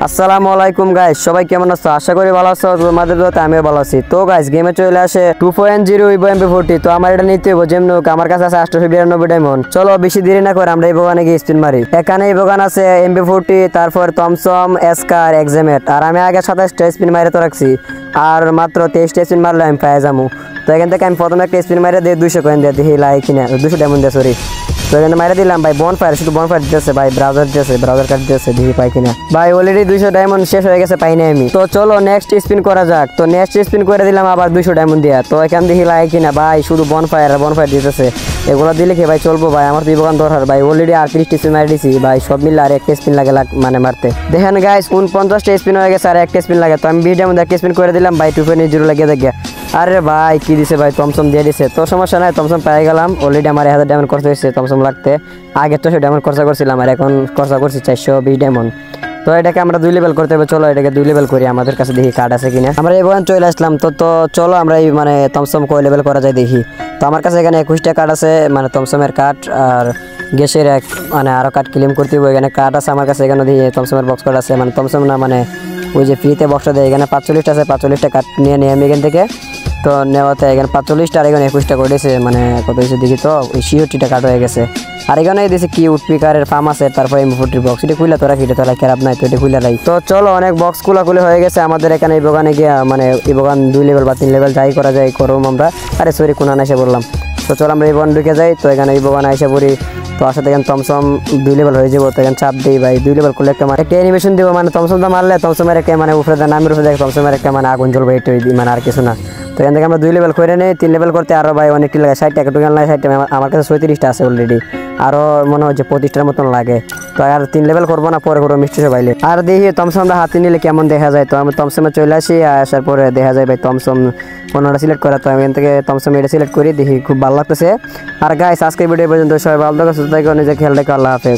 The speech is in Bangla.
আসসালামু আলাইকুম গাইস, সবাই কেমন আছো? আশা করি ভালো আছো। তোমাদের দোয়াতে আমিও ভালো আছি। তো গাইস, গেমে চলে আসে 2.0 ইভো MP40। তো আমার এটা নিতে হবে যেমন আমার কাছে আছে 892 ডায়মন্ড। চলো বেশি দেরি না করে আমরা এই বগানে গিয়ে স্পিন মারি। এখানে এই বগান আছে MP40, তারপর থমসম, এসকার, এক্সামেট। আর আমি আগে 27টা স্পিন মারে তো রাখছি, আর মাত্র 23টা স্পিন মারলে আমি পেয়ে যাবো। তো এখান থেকে আমি প্রথমে একটা স্পিন মারে দিয়ে 200 কয়েন দিয়ে দিই, লাই কিনা 200 ডায়মন্ড দিয়ে, সরি। তো এখানে মারে দিলাম ভাই। বনফায়ার, শুধু বনফায়ার দিতেছে ভাই, ব্রাউজার দিতেছে, ব্রাউজার কার্ড দিতেছে, দেখি পাই কিনা। ভাই অলরেডি 200 ডায়মন্ড শেষ হয়ে গেছে, পাই নাই আমি। তো চলো নেক্সট স্পিন করা যাক। তো নেক্সট স্পিন করে দিলাম আবার 200 ডায়মন্ড দিয়া। তো এখান দেখি লাই কিনা ভাই, শুধু বনফায়ার বনফায়ার দিতেছে। এগুলো দিলে কি ভাই চলবো ভাই? আমার তো এই দোকান দরকার ভাই। অলরেডি 38টা স্পিন মারি দিছি ভাই, সব মিলে আর একটা স্পিন লাগে মানে মারতে। দেখেন গাইস, 49টা স্পিন হয়ে গেছে, আর একটা স্পিন লাগে। তো আমি 20 ডায়মন্ড একটা স্পিন করে দিলাম ভাই, 2.0 লাগিয়ে দেখে। আরে ভাই কি দিছে ভাই, থমসম দিয়ে দিছে। তো সমস্যা নাই, থমসম পেয়ে গেলাম। অলরেডি আমার 1000 ডায়মন্ড খরচ হয়েছে থমসম লাগতে। আগে তো 100 ডায়মন্ড খরচা করছিলাম, আর এখন খরচা করছি 420 ডায়মন্ড। তো এটাকে আমরা 2 লেভেল করতে হবে। চলো এটাকে 2 লেভেল করি, আমাদের কাছে দেখি কার্ড আছে কিনা। আমরা এই বগান চলে আসলাম। তো চলো আমরা এই মানে থমসম কয় লেভেল করা যায় দেখি। তো আমার কাছে এখানে 21টা কার্ড আছে, মানে থমসমের কার্ড আর গ্যাসের এক মানে আরও কার্ড ক্লেম করতে হবে। এখানে কার্ড আছে আমার কাছে, এখানে দেখি থমসমের বক্স কার্ড আছে, মানে থমসম না মানে ওই যে ফ্রিতে বক্সটা দেয়। এখানে 45টা আছে, 45টা কার্ড নিয়ে নিই আমি এখান থেকে। তো নেওয়াতে এখানে 45টা, আর এখানে 21টা করে দিয়েছে, মানে কত হয়েছে দেখি। তো ওই 66টা কার্ড হয়ে গেছে। আর এখানে দিয়েছে কি উডপিকারের ফার্ম আছে, তারপরে MP40 বক্স। এটা খুলে তো রাখি, এটা তো খারাপ নাই, তো এটা খুলে রাখি। তো চলো অনেক বক্স খুলে হয়ে গেছে আমাদের এখানে। এই বগানে গিয়ে মানে এই বগান 2 লেভেল বা 3 লেভেল যাই করা যায় করুম আমরা। আরে সরি, কোনান এসে বললাম। তো চলো আমরা এই বগান ঢুকে যাই। তো এখানে এই বগানে এসে পড়ি। তো আসলে এখানে থমসম 2 লেভেল হয়ে যাবো। তো এখানে চাপ দিই ভাই, 2 লেভেল করলে একটা অ্যানিমেশন দিব, মানে থমসমটা মারলে থমসমের একটা মানে উপরে দেয়, নামের উপরে দেখে থমসমের একটা মানে আগুন জ্বলবে, এটা মানে আর কিছু না। তো এখান থেকে আমরা 2 লেভেল করে নিই। 3 লেভেল করতে আরও ভাই অনেকটি লাগে, 60 টাকা টোকেন লাগে। 60 টাকা আমার কাছে 37টা আছে অলরেডি, আরও মনে হচ্ছে 25টার মতন লাগে। তো আর 3 লেভেল করবো না, পরে করবো মিষ্টি সবাইলে। আর দেখি থমসমটা হাতে নিলে কেমন দেখা যায়। তো আমি থমসমে চলে আসি, আসার পরে দেখা যায় ভাই থমসম 15টা সিলেক্ট করা। তো আমি এখান থেকে থমসম এটা সিলেক্ট করি, দেখি খুব ভালো লাগতেছে। আর গাইস, আজকের ভিডিও পর্যন্ত সবাই ভালো থাকো, সুস্থ থাকো, নিজে খেয়াল রেখো। আল্লাহ হাফেজ।